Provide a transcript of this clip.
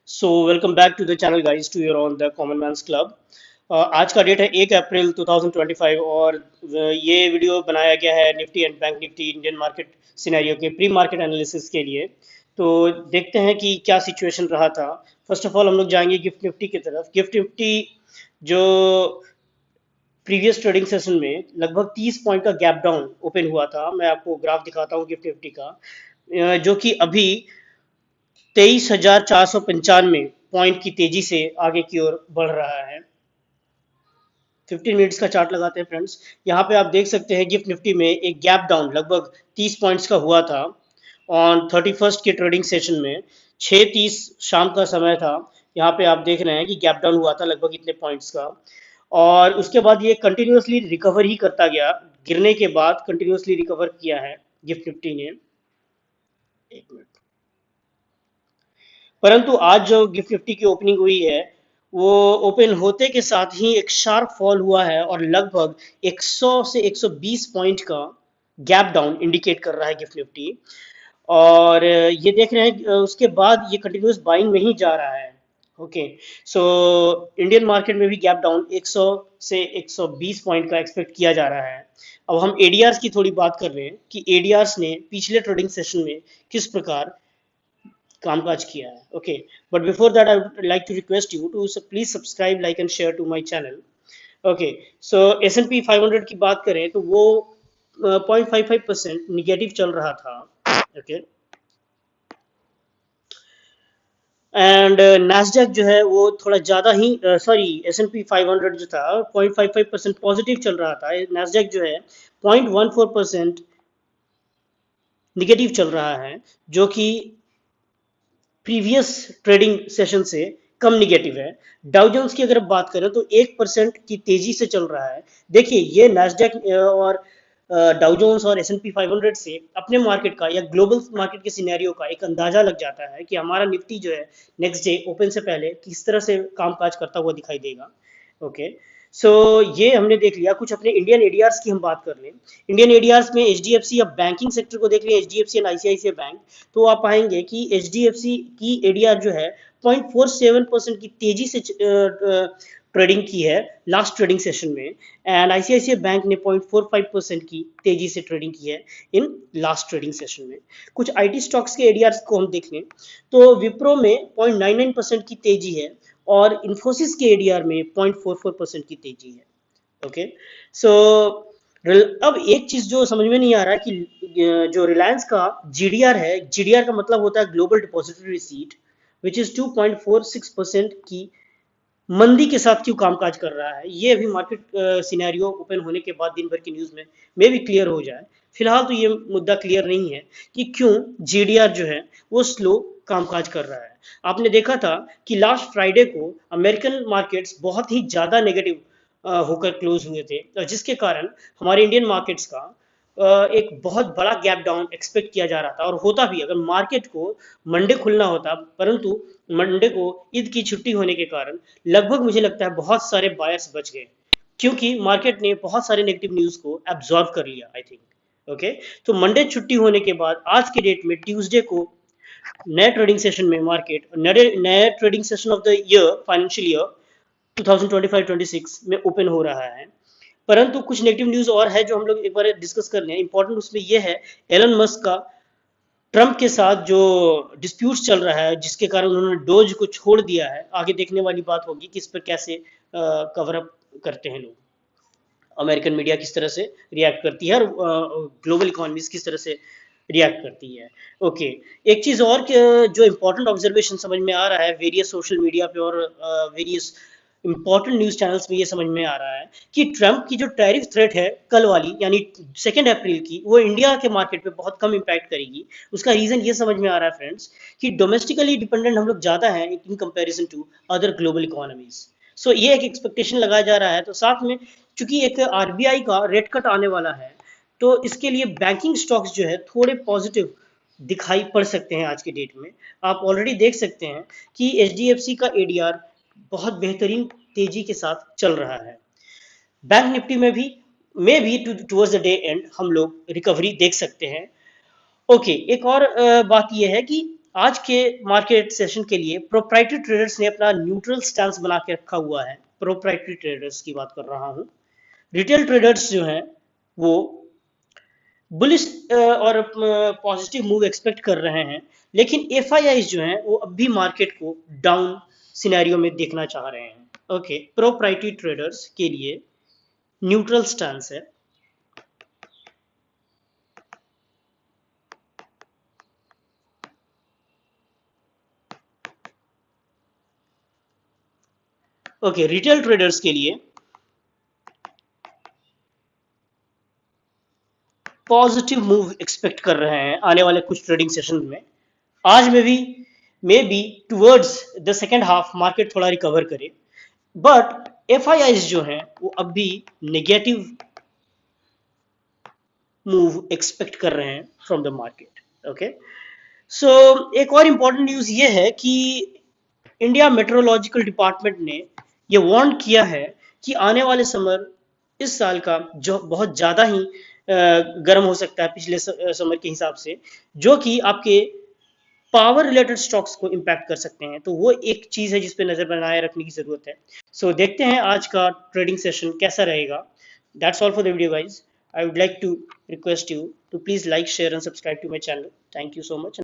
So welcome back to the channel guys to your on the common mains club. आज का date है 1 अप्रैल 2025 और ये वीडियो बनाया गया है Nifty and bank Nifty Indian market scenario के प्री मार्केट एनालिसिस के लिए। तो देखते हैं कि क्या सिचुएशन रहा था। फर्स्ट ऑफ ऑल हम लोग जाएंगे गिफ्ट निफ्टी की तरफ। गिफ्ट निफ्टी जो प्रीवियस ट्रेडिंग सेशन में लगभग 30 पॉइंट का गैप डाउन ओपन हुआ था। मैं आपको ग्राफ दिखाता हूँ गिफ्ट निफ्टी का, जो कि अभी 23,495 पॉइंट की तेजी से आगे की ओर बढ़ रहा है। 15 मिनट्स का चार्ट लगाते हैं फ्रेंड्स। यहाँ पे आप देख सकते हैं गिफ्ट निफ्टी में एक गैप डाउन लगभग 30 पॉइंट्स का हुआ था ऑन 31st के ट्रेडिंग सेशन में। 6:30 शाम का समय था। यहाँ पे आप देख रहे हैं कि गैप डाउन हुआ था लगभग इतने पॉइंट्स का, और उसके बाद ये कंटिन्यूसली रिकवर ही करता गया। गिरने के बाद कंटिन्यूसली रिकवर किया है गिफ्ट निफ्टी ने। एक मिनट। परंतु आज जो गिफ्ट निफ्टी की ओपनिंग हुई है, वो ओपन होते के साथ ही एक शार्प फॉल हुआ है और लगभग 100 से 120 पॉइंट का गैप डाउन इंडिकेट कर रहा है गिफ्ट निफ्टी। और ये देख रहे हैं उसके बाद ये कंटिन्यूस बाइंग में ही जा रहा है। ओके, सो इंडियन मार्केट में भी गैप डाउन 100 से 120 पॉइंट का एक्सपेक्ट किया जा रहा है। अब हम एडीआर्स की थोड़ी बात कर रहे हैं कि एडीआर्स ने पिछले ट्रेडिंग सेशन में किस प्रकार कामकाज किया है। Okay, but before that I would like to request you to please subscribe, like and share to my channel. Okay, so S&P 500 की बात करें तो वो 0.55% निगेटिव चल रहा था। ओके, एंड नैस्डैक जो है वो थोड़ा ज़्यादा ही सॉरी S&P 500 जो था 0.55% पॉजिटिव चल रहा था। नैस्डैक जो है 0.14% निगेटिव चल रहा है, जो कि प्रीवियस ट्रेडिंग सेशन से कम निगेटिव है। डाउ जोन्स की अगर बात करें तो 1% की तेजी से चल रहा है। देखिए, ये नैस्डैक और डाउ जोन्स और S&P 500 से अपने मार्केट का या ग्लोबल मार्केट के सिनेरियो का एक अंदाजा लग जाता है कि हमारा निफ्टी जो है नेक्स्ट डे ओपन से पहले किस तरह से कामकाज करता हुआ दिखाई देगा। ओके, सो ये हमने देख लिया। कुछ अपने इंडियन एडीआर्स की हम बात कर लें। इंडियन एडीआर्स में HDFC या बैंकिंग सेक्टर को देख लें, HDFC एंड ICICI बैंक, तो आप पाएंगे कि HDFC की एडीआर जो है 0.47% की तेजी से ट्रेडिंग की है लास्ट ट्रेडिंग सेशन में, एंड ICICI बैंक ने 0.45% की तेजी से ट्रेडिंग की है इन लास्ट ट्रेडिंग सेशन में। कुछ IT स्टॉक्स के एडीआर को हम देख लें तो विप्रो में 0.99% की तेजी है और इन्फोसिस के एडीआर में 0.44% की तेजी है। ओके, सो अब एक चीज जो समझ में नहीं आ रहा है कि जो रिलायंस का जीडीआर है, जीडीआर का मतलब होता है global depository receipt, which is 2.46% की मंदी के साथ क्यों कामकाज कर रहा है। ये अभी मार्केट सिनेरियो ओपन होने के बाद दिन भर की न्यूज में भी क्लियर हो जाए। फिलहाल तो ये मुद्दा क्लियर नहीं है कि क्यों जीडीआर जो है वो स्लो कामकाज कर रहा है। आपने देखा था कि लास्ट फ्राइडे को अमेरिकन मार्केट्स बहुत ही ज़्यादा नेगेटिव होकर क्लोज हुए थे, जिसके कारण हमारे इंडियन मार्केट्स का एक बहुत बड़ा गैप डाउन एक्सपेक्ट किया जा रहा था, और होता भी अगर मार्केट को मंडे खुलना होता। परंतु मंडे को ईद की छुट्टी होने के कारण लगभग मुझे लगता है बहुत सारे बायर्स बच गए, क्योंकि मार्केट ने बहुत सारे नेगेटिव न्यूज को एब्जॉर्ब कर लिया आई थिंक। ओके, तो मंडे छुट्टी होने के बाद आज के डेट में ट्यूसडे को नए ट्रेडिंग सेशन में मार्केट नए trading session of the year financial year 2025-26 में ओपन हो रहा है। परंतु कुछ नेगेटिव न्यूज और है जो हम लोग एक बार डिस्कस कर लें। इंपॉर्टेंट उसमें यह है एलन मस्क का ट्रंप के साथ जो डिस्प्यूट चल रहा है, जिसके कारण उन्होंने डोज को छोड़ दिया है। आगे देखने वाली बात होगी कि इस पर कैसे कवर अप करते हैं लोग, अमेरिकन मीडिया किस तरह से रिएक्ट करती है और ग्लोबल इकोनॉमीज किस तरह से रिएक्ट करती है। ओके, एक चीज़ और जो इम्पोर्टेंट ऑब्जर्वेशन समझ में आ रहा है वेरियस सोशल मीडिया पे और वेरियस इंपॉर्टेंट न्यूज चैनल्स में, ये समझ में आ रहा है कि ट्रंप की जो टैरिफ थ्रेट है कल वाली यानी 2 अप्रैल की, वो इंडिया के मार्केट पे बहुत कम इम्पैक्ट करेगी। उसका रीजन ये समझ में आ रहा है फ्रेंड्स कि डोमेस्टिकली डिपेंडेंट हम लोग ज़्यादा हैं in comparison to other global economies. So ये एक एक्सपेक्टेशन लगाया जा रहा है। तो साथ में चूंकि एक आरबीआई का रेट कट आने वाला है, तो इसके लिए बैंकिंग स्टॉक्स जो है थोड़े पॉजिटिव दिखाई पड़ सकते हैं आज के डेट में। आप ऑलरेडी देख सकते हैं कि HDFC का एडीआर बहुत बेहतरीन तेजी के साथ चल रहा है। बैंक निफ्टी में भी टुवर्ड्स द डे एंड हम लोग रिकवरी देख सकते हैं। ओके, एक और बात यह है कि आज के मार्केट सेशन के लिए प्रोप्राइटरी ट्रेडर्स ने अपना न्यूट्रल स्टैंस बना के रखा हुआ है। प्रोप्राइटरी ट्रेडर्स की बात कर रहा हूं। रिटेल ट्रेडर्स जो हैं वो बुलिश और पॉजिटिव मूव एक्सपेक्ट कर रहे हैं, लेकिन एफआईआई जो हैं वो अब भी मार्केट को डाउन सिनेरियो में देखना चाह रहे हैं। ओके, प्रोप्राइटरी ट्रेडर्स के लिए न्यूट्रल स्टैंस है। ओके, रिटेल ट्रेडर्स के लिए पॉजिटिव मूव एक्सपेक्ट कर रहे हैं आने वाले कुछ ट्रेडिंग सेशन में। आज में भी may be towards the second half market थोड़ा रिकवर करे, बट एफआईआईज जो हैं वो अब भी नेगेटिव मूव एक्सपेक्ट कर रहे हैं फ्रॉम द मार्केट। ओके, सो एक और इम्पॉर्टेंट न्यूज़ ये है कि इंडिया मेट्रोलॉजिकल डिपार्टमेंट ने ये वार्न किया है कि आने वाले समर इस साल का जो बहुत ज़्यादा ही गर्म हो सकता है पिछले समर के हिसाब से, जो कि आपके पावर रिलेटेड स्टॉक्स को इम्पैक्ट कर सकते हैं। तो वो एक चीज़ है जिस पे नज़र बनाए रखने की ज़रूरत है। सो देखते हैं आज का ट्रेडिंग सेशन कैसा रहेगा। That's all for the video guys. I would like to request you to please like, share and subscribe to my channel. Thank you so much.